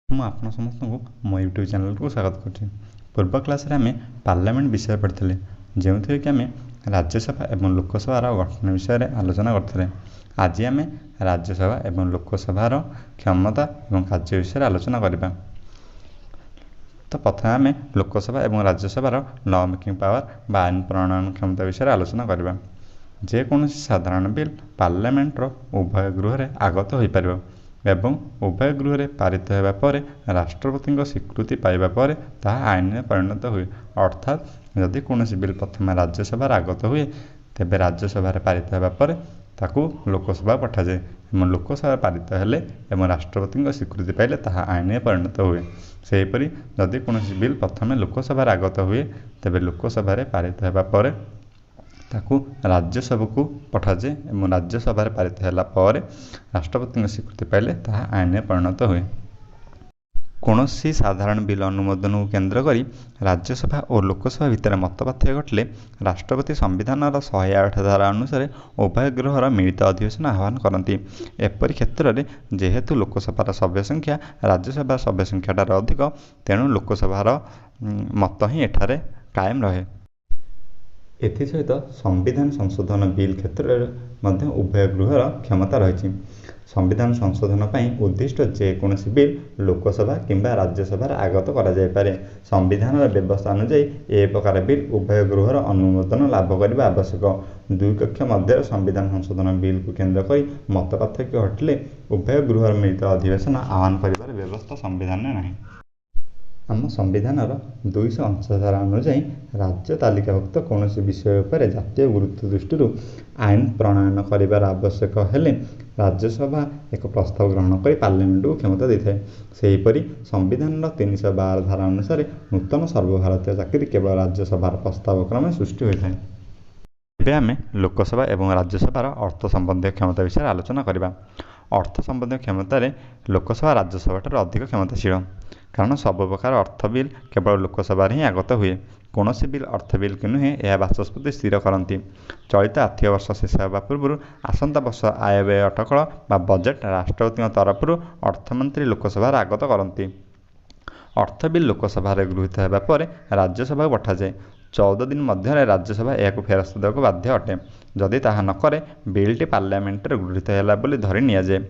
ମୁଁ ଆପଣ ସମସ୍ତଙ୍କୁ ମୋ ୟୁଟ୍ୟୁବ୍ ଚ୍ୟାନେଲକୁ ସ୍ୱାଗତ କରୁଛି। ପୂର୍ବ କ୍ଲାସ୍ରେ ଆମେ ପାର୍ଲାମେଣ୍ଟ ବିଷୟ ପଢ଼ିଥିଲେ, ଯେଉଁଥିରେ କି ଆମେ ରାଜ୍ୟସଭା ଏବଂ ଲୋକସଭାର ଗଠନ ବିଷୟରେ ଆଲୋଚନା କରିଥିଲେ। ଆଜି ଆମେ ରାଜ୍ୟସଭା ଏବଂ ଲୋକସଭାର କ୍ଷମତା ଏବଂ କାର୍ଯ୍ୟ ବିଷୟରେ ଆଲୋଚନା କରିବା। ତ ପ୍ରଥମେ ଆମେ ଲୋକସଭା ଏବଂ ରାଜ୍ୟସଭାର ଲ ମେକିଂ ପାୱାର ବା ଆଇନ ପ୍ରଣୟନ କ୍ଷମତା ବିଷୟରେ ଆଲୋଚନା କରିବା। ଯେକୌଣସି ସାଧାରଣ ବିଲ୍ ପାର୍ଲାମେଣ୍ଟର ଉଭୟ ଗୃହରେ ଆଗତ ହୋଇପାରିବ ଏବଂ ଉଭୟ ଗୃହରେ ପାରିତ ହେବା ପରେ ରାଷ୍ଟ୍ରପତିଙ୍କ ସ୍ୱୀକୃତି ପାଇବା ପରେ ତାହା ଆଇନରେ ପରିଣତ ହୁଏ। ଅର୍ଥାତ୍ ଯଦି କୌଣସି ବିଲ୍ ପ୍ରଥମେ ରାଜ୍ୟସଭାରେ ଆଗତ ହୁଏ, ତେବେ ରାଜ୍ୟସଭାରେ ପାରିତ ହେବା ପରେ ତାକୁ ଲୋକସଭା ପଠାଯାଏ ଏବଂ ଲୋକସଭା ପାରିତ ହେଲେ ଏବଂ ରାଷ୍ଟ୍ରପତିଙ୍କ ସ୍ୱୀକୃତି ପାଇଲେ ତାହା ଆଇନରେ ପରିଣତ ହୁଏ। ସେହିପରି ଯଦି କୌଣସି ବିଲ୍ ପ୍ରଥମେ ଲୋକସଭାରେ ଆଗତ ହୁଏ, ତେବେ ଲୋକସଭାରେ ପାରିତ ହେବା ପରେ ତାକୁ ରାଜ୍ୟସଭାକୁ ପଠାଯାଏ ଏବଂ ରାଜ୍ୟସଭାରେ ପାରିତ ହେଲା ପରେ ରାଷ୍ଟ୍ରପତିଙ୍କ ସ୍ୱୀକୃତି ପାଇଲେ ତାହା ଆଇନରେ ପରିଣତ ହୁଏ। କୌଣସି ସାଧାରଣ ବିଲ୍ ଅନୁମୋଦନକୁ କେନ୍ଦ୍ର କରି ରାଜ୍ୟସଭା ଓ ଲୋକସଭା ଭିତରେ ମତ ପାର୍ଥକ୍ୟ ଘଟିଲେ ରାଷ୍ଟ୍ରପତି ସମ୍ବିଧାନର 108 ଧାରା ଅନୁସାରେ ଉଭୟ ଗୃହର ମିଳିତ ଅଧିବେଶନ ଆହ୍ୱାନ କରନ୍ତି। ଏପରି କ୍ଷେତ୍ରରେ ଯେହେତୁ ଲୋକସଭାର ସଭ୍ୟ ସଂଖ୍ୟା ରାଜ୍ୟସଭାର ସଭ୍ୟ ସଂଖ୍ୟାଠାରୁ ଅଧିକ, ତେଣୁ ଲୋକସଭାର ମତ ହିଁ ଏଠାରେ କାଏମ ରହେ। ଏଥିସହିତ ସମ୍ବିଧାନ ସଂଶୋଧନ ବିଲ୍ କ୍ଷେତ୍ରରେ ମଧ୍ୟ ଉଭୟ ଗୃହର କ୍ଷମତା ରହିଛି। ସମ୍ବିଧାନ ସଂଶୋଧନ ପାଇଁ ଉଦ୍ଦିଷ୍ଟ ଯେକୌଣସି ବିଲ୍ ଲୋକସଭା କିମ୍ବା ରାଜ୍ୟସଭାରେ ଆଗତ କରାଯାଇପାରେ। ସମ୍ବିଧାନର ବ୍ୟବସ୍ଥା ଅନୁଯାୟୀ ଏ ପ୍ରକାର ବିଲ୍ ଉଭୟ ଗୃହର ଅନୁମୋଦନ ଲାଭ କରିବା ଆବଶ୍ୟକ। ଦୁଇ କକ୍ଷ ମଧ୍ୟରେ ସମ୍ବିଧାନ ସଂଶୋଧନ ବିଲ୍କୁ କେନ୍ଦ୍ର କରି ମତ ପାର୍ଥକ୍ୟ ଘଟିଲେ ଉଭୟ ଗୃହର ମିଳିତ ଅଧିବେଶନ ଆହ୍ୱାନ କରିବାର ବ୍ୟବସ୍ଥା ସମ୍ବିଧାନରେ ନାହିଁ। ଆମ ସମ୍ବିଧାନର 259 ଧାରା ଅନୁଯାୟୀ ରାଜ୍ୟ ତାଲିକାଭୁକ୍ତ କୌଣସି ବିଷୟ ଉପରେ ଜାତୀୟ ଗୁରୁତ୍ୱ ଦୃଷ୍ଟିରୁ ଆଇନ ପ୍ରଣୟନ କରିବାର ଆବଶ୍ୟକ ହେଲେ ରାଜ୍ୟସଭା ଏକ ପ୍ରସ୍ତାବ ଗ୍ରହଣ କରି ପାର୍ଲାମେଣ୍ଟକୁ କ୍ଷମତା ଦେଇଥାଏ। ସେହିପରି ସମ୍ବିଧାନର 312 ଧାରା ଅନୁସାରେ ନୂତନ ସର୍ବଭାରତୀୟ ଚାକିରି କେବଳ ରାଜ୍ୟସଭାର ପ୍ରସ୍ତାବ କ୍ରମେ ସୃଷ୍ଟି ହୋଇଥାଏ। ଏବେ ଆମେ ଲୋକସଭା ଏବଂ ରାଜ୍ୟସଭାର ଅର୍ଥ ସମ୍ବନ୍ଧୀୟ କ୍ଷମତା ବିଷୟରେ ଆଲୋଚନା କରିବା। ଅର୍ଥ ସମ୍ବନ୍ଧୀୟ କ୍ଷମତାରେ ଲୋକସଭା ରାଜ୍ୟସଭାଠାରୁ ଅଧିକ କ୍ଷମତାଶୀଳ, କାରଣ ସବୁ ପ୍ରକାର ଅର୍ଥ ବିଲ୍ କେବଳ ଲୋକସଭାରେ ହିଁ ଆଗତ ହୁଏ। କୌଣସି ବିଲ୍ ଅର୍ଥ ବିଲ୍ କି ନୁହେଁ, ଏହା ବାଚସ୍ପତି ସ୍ଥିର କରନ୍ତି। ଚଳିତ ଆର୍ଥିକ ବର୍ଷ ଶେଷ ହେବା ପୂର୍ବରୁ ଆସନ୍ତା ବର୍ଷ ଆୟବ୍ୟୟ ଅଟକଳ ବା ବଜେଟ୍ ରାଷ୍ଟ୍ରପତିଙ୍କ ତରଫରୁ ଅର୍ଥମନ୍ତ୍ରୀ ଲୋକସଭାରେ ଆଗତ କରନ୍ତି। ଅର୍ଥ ବିଲ୍ ଲୋକସଭାରେ ଗୃହୀତ ହେବା ପରେ ରାଜ୍ୟସଭାକୁ ପଠାଯାଏ। 14 ଦିନ ମଧ୍ୟରେ ରାଜ୍ୟସଭା ଏହାକୁ ଫେରସ୍ତ ଦେବାକୁ ବାଧ୍ୟ ଅଟେ। ଯଦି ତାହା ନ କରେ, ବିଲ୍ଟି ପାର୍ଲାମେଣ୍ଟରେ ଗୃହୀତ ହେଲା ବୋଲି ଧରି ନିଆଯାଏ।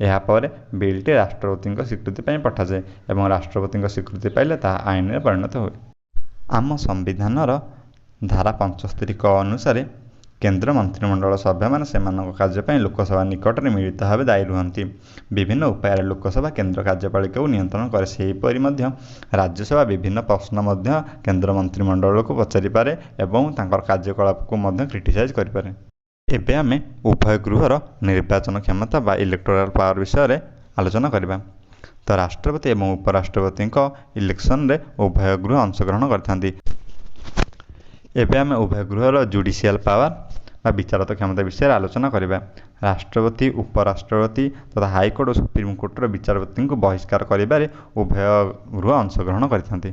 ଏହାପରେ ବିଲ୍ଟି ରାଷ୍ଟ୍ରପତିଙ୍କ ସ୍ୱୀକୃତି ପାଇଁ ପଠାଯାଏ ଏବଂ ରାଷ୍ଟ୍ରପତିଙ୍କ ସ୍ୱୀକୃତି ପାଇଲେ ତାହା ଆଇନରେ ପରିଣତ ହୁଏ। ଆମ ସମ୍ବିଧାନର ଧାରା 75 କ ଅନୁସାରେ କେନ୍ଦ୍ର ମନ୍ତ୍ରିମଣ୍ଡଳ ସଭ୍ୟମାନେ ସେମାନଙ୍କ କାର୍ଯ୍ୟ ପାଇଁ ଲୋକସଭା ନିକଟରେ ମିଳିତ ଭାବେ ଦାୟୀ ରୁହନ୍ତି। ବିଭିନ୍ନ ଉପାୟରେ ଲୋକସଭା କେନ୍ଦ୍ର କାର୍ଯ୍ୟପାଳିକାକୁ ନିୟନ୍ତ୍ରଣ କରେ। ସେହିପରି ମଧ୍ୟ ରାଜ୍ୟସଭା ବିଭିନ୍ନ ପ୍ରଶ୍ନ ମଧ୍ୟ କେନ୍ଦ୍ର ମନ୍ତ୍ରିମଣ୍ଡଳକୁ ପଚାରିପାରେ ଏବଂ ତାଙ୍କର କାର୍ଯ୍ୟକଳାପକୁ ମଧ୍ୟ କ୍ରିଟିସାଇଜ୍ କରିପାରେ। ଏବେ ଆମେ ଉଭୟ ଗୃହର ନିର୍ବାଚନ କ୍ଷମତା ବା ଇଲେକ୍ଟୋରାଲ ପାୱାର ବିଷୟରେ ଆଲୋଚନା କରିବା। ତ ରାଷ୍ଟ୍ରପତି ଏବଂ ଉପରାଷ୍ଟ୍ରପତିଙ୍କ ଇଲେକ୍ସନରେ ଉଭୟ ଗୃହ ଅଂଶଗ୍ରହଣ କରିଥାନ୍ତି। ଏବେ ଆମେ ଉଭୟ ଗୃହର ଜୁଡ଼ିସିଆଲ ପାୱାର ବା ବିଚାରତ କ୍ଷମତା ବିଷୟରେ ଆଲୋଚନା କରିବା। ରାଷ୍ଟ୍ରପତି, ଉପରାଷ୍ଟ୍ରପତି ତଥା ହାଇକୋର୍ଟ ଓ ସୁପ୍ରିମକୋର୍ଟର ବିଚାରପତିଙ୍କୁ ବହିଷ୍କାର କରିବାରେ ଉଭୟ ଗୃହ ଅଂଶଗ୍ରହଣ କରିଥାନ୍ତି।